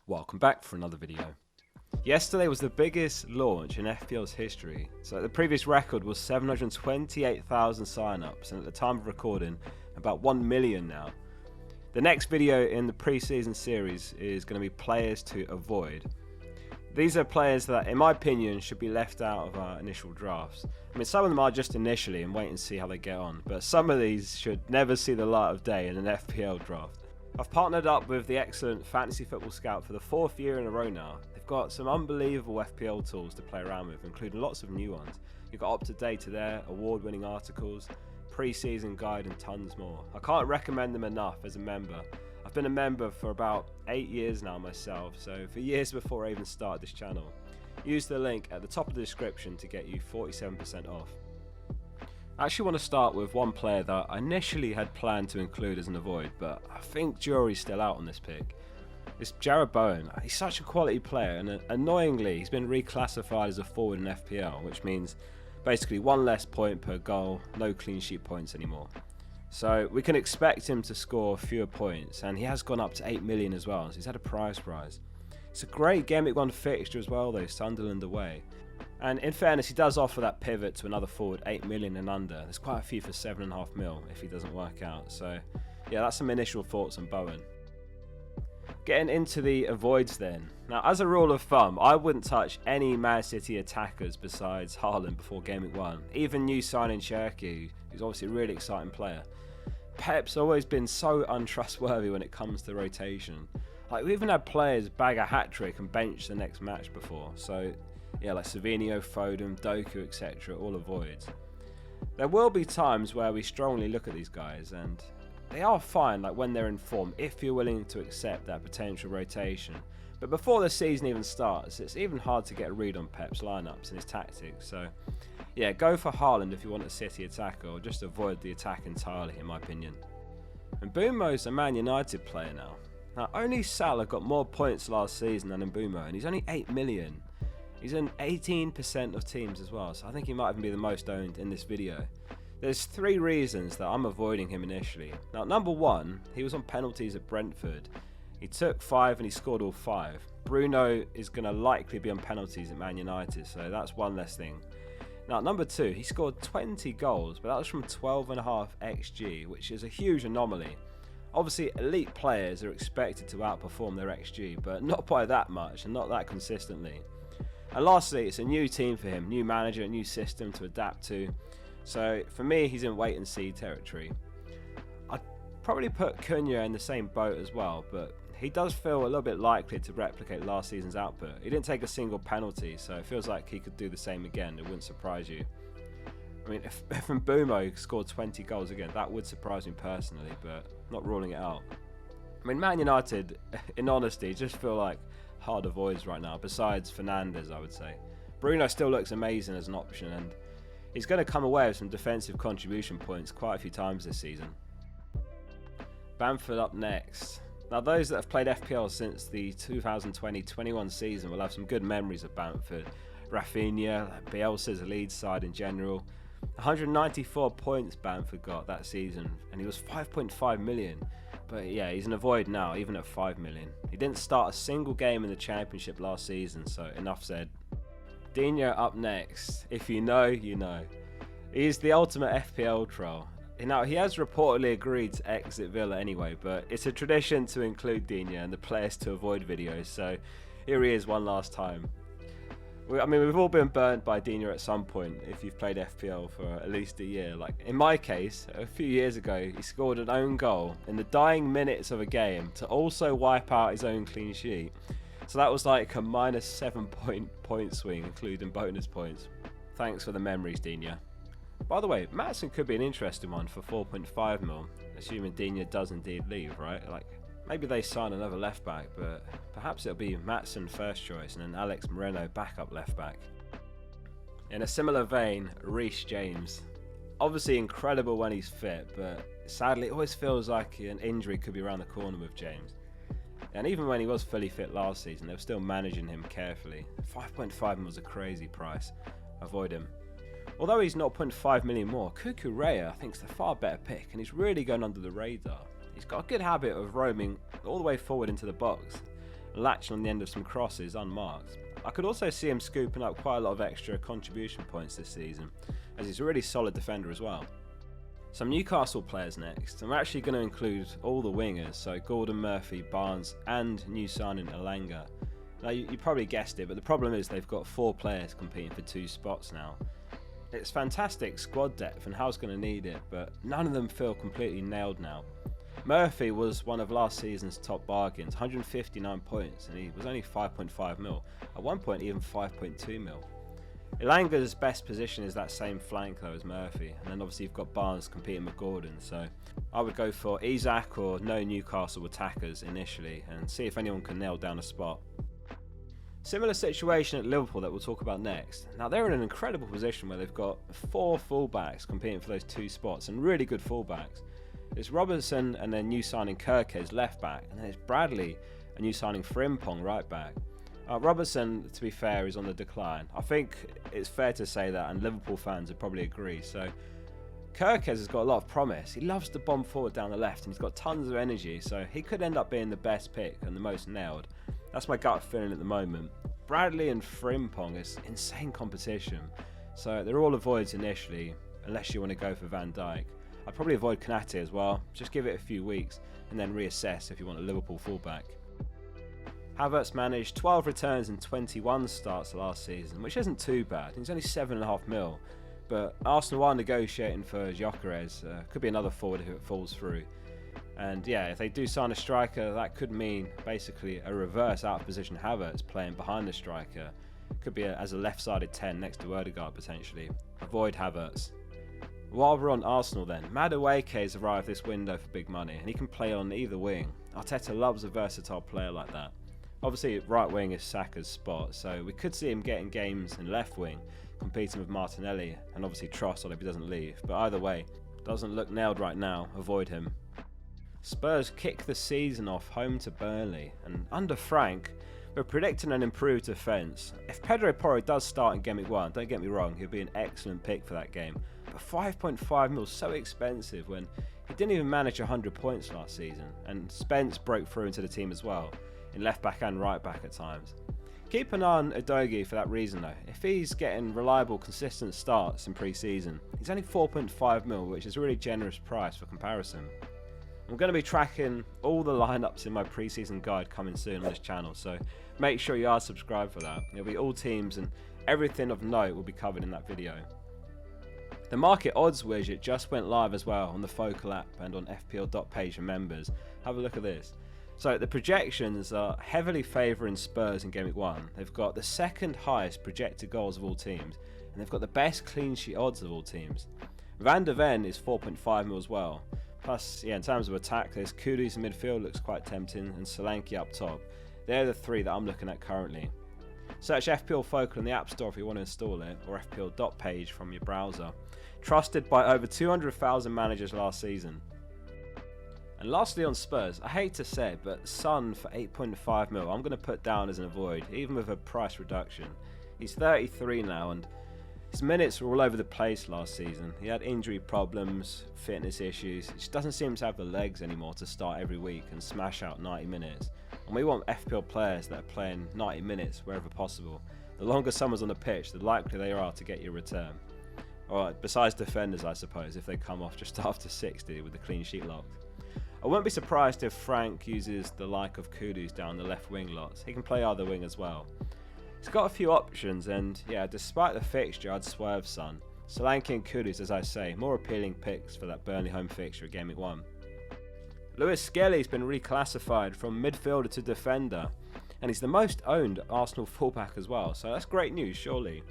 Welcome back for another video. Yesterday was the biggest launch in FPL's history. So the previous record was 728,000 signups, and at the time of recording, about 1 million now. The next video in the pre-season series is going to be players to avoid. These are players that, in my opinion, should be left out of our initial drafts. I mean, some of them are just initially and wait and see how they get on, but some of these should never see the light of day in an FPL draft. I've partnered up with the excellent Fantasy Football Scout for the 4th year in a row now. They've got some unbelievable FPL tools to play around with, including lots of new ones. You've got up-to-date there, award-winning articles, pre-season guide and tons more. I can't recommend them enough as a member. I've been a member for about 8 years now myself, so for years before I even started this channel. Use the link at the top of the description to get you 47% off. I actually want to start with one player that I initially had planned to include as an avoid, but I think jury's still out on this pick. It's Jarrod Bowen. He's such a quality player, and annoyingly he's been reclassified as a forward in FPL, which means basically 1 less point per goal, no clean sheet points anymore. So we can expect him to score fewer points, and he has gone up to 8 million as well, so he's had a price rise. It's a great Game Week 1 fixture as well though, Sunderland away. And in fairness, he does offer that pivot to another forward, 8 million and under. There's quite a few for 7.5 mil if he doesn't work out. So yeah, that's some initial thoughts on Bowen. Getting into the avoids then. Now, as a rule of thumb, I wouldn't touch any Man City attackers besides Haaland before Game Week 1. Even new signing Cherki, who's obviously a really exciting player. Pep's always been so untrustworthy when it comes to rotation. Like, we even had players bag a hat-trick and bench the next match before. So yeah, like Savinho, Foden, Doku, etc. all avoids. There will be times where we strongly look at these guys, and they are fine like when they're in form if you're willing to accept that potential rotation. But before the season even starts, it's even hard to get a read on Pep's lineups and his tactics. So yeah, go for Haaland if you want a City attacker, or just avoid the attack entirely in my opinion. And Mbumo's a Man United player now. Now, only Salah got more points last season than Mbumo, and he's only 8 million. He's in 18% of teams as well, so I think he might even be the most owned in this video. There's 3 reasons that I'm avoiding him initially. Now, number 1, he was on penalties at Brentford. He took 5 and he scored all 5. Bruno is going to likely be on penalties at Man United, so that's one less thing. Now, number 2, he scored 20 goals, but that was from 12.5 XG, which is a huge anomaly. Obviously, elite players are expected to outperform their XG, but not by that much and not that consistently. And lastly, it's a new team for him, new manager, a new system to adapt to. So for me, he's in wait and see territory. I'd probably put Cunha in the same boat as well, but he does feel a little bit likely to replicate last season's output. He didn't take a single penalty, so it feels like he could do the same again. It wouldn't surprise you. I mean, if Mbumo scored 20 goals again, that would surprise me personally, but not ruling it out. I mean, Man United, in honesty, just feel like hard avoids right now, besides Fernandes, I would say. Bruno still looks amazing as an option, and he's going to come away with some defensive contribution points quite a few times this season. Bamford up next. Now, those that have played FPL since the 2020-21 season will have some good memories of Bamford. Rafinha, Bielsa's Leeds side in general. 194 points Bamford got that season, and he was 5.5 million. But yeah, he's an avoid now, even at 5 million. He didn't start a single game in the Championship last season, so enough said. Dino up next. If you know, you know. He's the ultimate FPL troll. Now, he has reportedly agreed to exit Villa anyway, but it's a tradition to include Dino and the players to avoid videos, so here he is one last time. I mean, we've all been burnt by Dino at some point if you've played FPL for at least a year. Like, in my case, a few years ago, he scored an own goal in the dying minutes of a game to also wipe out his own clean sheet. So that was like a -7 point swing, including bonus points. Thanks for the memories, Dino. By the way, Maatsen could be an interesting one for 4.5 mil, assuming Dino does indeed leave, right? Like, maybe they sign another left back, but perhaps it'll be Maatsen first choice and then Alex Moreno backup left back. In a similar vein, Reece James. Obviously incredible when he's fit, but sadly it always feels like an injury could be around the corner with James. And even when he was fully fit last season, they were still managing him carefully. 5.5 was a crazy price. Avoid him. Although he's 0.5 million more, Cucurella I think is the far better pick, and he's really going under the radar. He's got a good habit of roaming all the way forward into the box, latching on the end of some crosses unmarked. I could also see him scooping up quite a lot of extra contribution points this season, as he's a really solid defender as well. Some Newcastle players next. I'm actually going to include all the wingers, so Gordon, Murphy, Barnes and new signing Elanga. Now you probably guessed it, but the problem is they've got 4 players competing for 2 spots now. It's fantastic squad depth and Hull's going to need it, but none of them feel completely nailed now. Murphy was one of last season's top bargains, 159 points, and he was only 5.5 mil. At one point even 5.2 mil. Elanga's best position is that same flank though as Murphy, and then obviously you've got Barnes competing with Gordon, so I would go for Isak or no Newcastle attackers initially and see if anyone can nail down a spot. Similar situation at Liverpool that we'll talk about next. Now they're in an incredible position where they've got 4 fullbacks competing for those 2 spots, and really good fullbacks. It's Robertson and then new signing Kirkes left back, and then it's Bradley, a new signing Frimpong right back. Robertson, to be fair, is on the decline. I think it's fair to say that, and Liverpool fans would probably agree. So Kirkes has got a lot of promise. He loves to bomb forward down the left, and he's got tons of energy, so he could end up being the best pick and the most nailed. That's my gut feeling at the moment. Bradley and Frimpong is insane competition, so they're all avoids initially, unless you want to go for Van Dijk. I'd probably avoid Konate as well. Just give it a few weeks and then reassess if you want a Liverpool fullback. Havertz managed 12 returns and 21 starts last season, which isn't too bad. He's only 7.5 mil, but Arsenal are negotiating for Gyökeres. Could be another forward if it falls through. And yeah, if they do sign a striker, that could mean basically a reverse out of position Havertz playing behind the striker. Could be as a left-sided 10 next to Odegaard potentially. Avoid Havertz. While we're on Arsenal then, Madueke has arrived this window for big money and he can play on either wing. Arteta loves a versatile player like that. Obviously right wing is Saka's spot, so we could see him getting games in left wing, competing with Martinelli and obviously Trossard if he doesn't leave, but either way, doesn't look nailed right now, avoid him. Spurs kick the season off home to Burnley, and under Frank, we're predicting an improved defence. If Pedro Porro does start in Game Week 1, don't get me wrong, he'll be an excellent pick for that game, but 5.5 mil is so expensive when he didn't even manage 100 points last season, and Spence broke through into the team as well, in left back and right back at times. Keep an eye on Udogie for that reason though. If he's getting reliable, consistent starts in pre-season, he's only 4.5 mil, which is a really generous price for comparison. I'm going to be tracking all the lineups in my pre-season guide coming soon on this channel, so make sure you are subscribed for that. It'll be all teams and everything of note will be covered in that video. The market odds widget just went live as well on the Focal app and on FPL.page for members. Have a look at this. So the projections are heavily favouring Spurs in Game Week 1. They've got the second highest projected goals of all teams, and they've got the best clean sheet odds of all teams. Van der Ven is 4.5 mil as well. Plus, yeah, in terms of attack, there's Kudus in midfield, looks quite tempting, and Solanke up top. They're the 3 that I'm looking at currently. Search FPL Focal in the App Store if you want to install it, or FPL.page from your browser. Trusted by over 200,000 managers last season. And lastly on Spurs, I hate to say it, but Son for 8.5 mil, I'm going to put down as an avoid, even with a price reduction. He's 33 now, and his minutes were all over the place last season. He had injury problems, fitness issues. He just doesn't seem to have the legs anymore to start every week and smash out 90 minutes. And we want FPL players that are playing 90 minutes wherever possible. The longer someone's on the pitch, the likelier they are to get your return. Alright, besides defenders I suppose, if they come off just after 60 with the clean sheet locked. I wouldn't be surprised if Frank uses the like of Kudus down the left wing lots. He can play either wing as well. He's got a few options and yeah, despite the fixture I'd swerve Son. Solanke and Kudus, as I say, more appealing picks for that Burnley home fixture at Game Week 1. Lewis Skelly's been reclassified from midfielder to defender, and he's the most owned Arsenal fullback as well, so that's great news surely.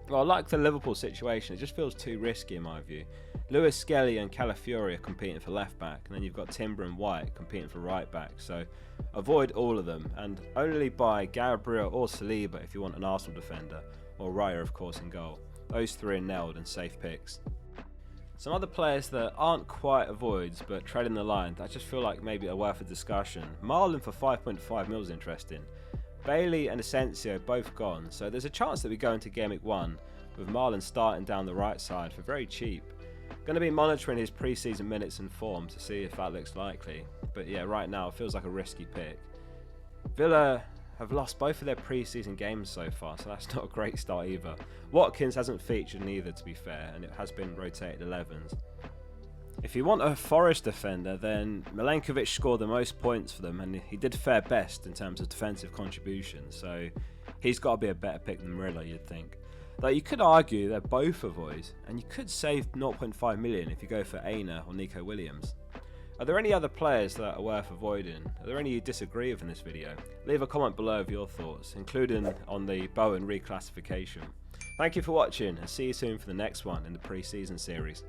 Well, like the Liverpool situation, it just feels too risky in my view. Lewis Skelly and Calafiori are competing for left back, and then you've got Timber and White competing for right back, so avoid all of them, and only buy Gabriel or Saliba if you want an Arsenal defender, or Raya of course in goal. Those 3 are nailed and safe picks. Some other players that aren't quite avoids but treading the line that I just feel like maybe are worth a discussion. Marlon for 5.5 mil is interesting. Bailey and Asensio both gone, so there's a chance that we go into Game Week 1 with Marlon starting down the right side for very cheap. Going to be monitoring his pre-season minutes and form to see if that looks likely, but yeah, right now it feels like a risky pick. Villa have lost both of their pre-season games so far, so that's not a great start either. Watkins hasn't featured in either, to be fair, and it has been rotated 11s. If you want a Forest defender, then Milenkovic scored the most points for them, and he did fare best in terms of defensive contributions, so he's got to be a better pick than Murillo, you'd think. Though you could argue they're both avoids, and you could save 0.5 million if you go for Aina or Nico Williams. Are there any other players that are worth avoiding? Are there any you disagree with in this video? Leave a comment below of your thoughts, including on the Bowen reclassification. Thank you for watching, and see you soon for the next one in the pre-season series.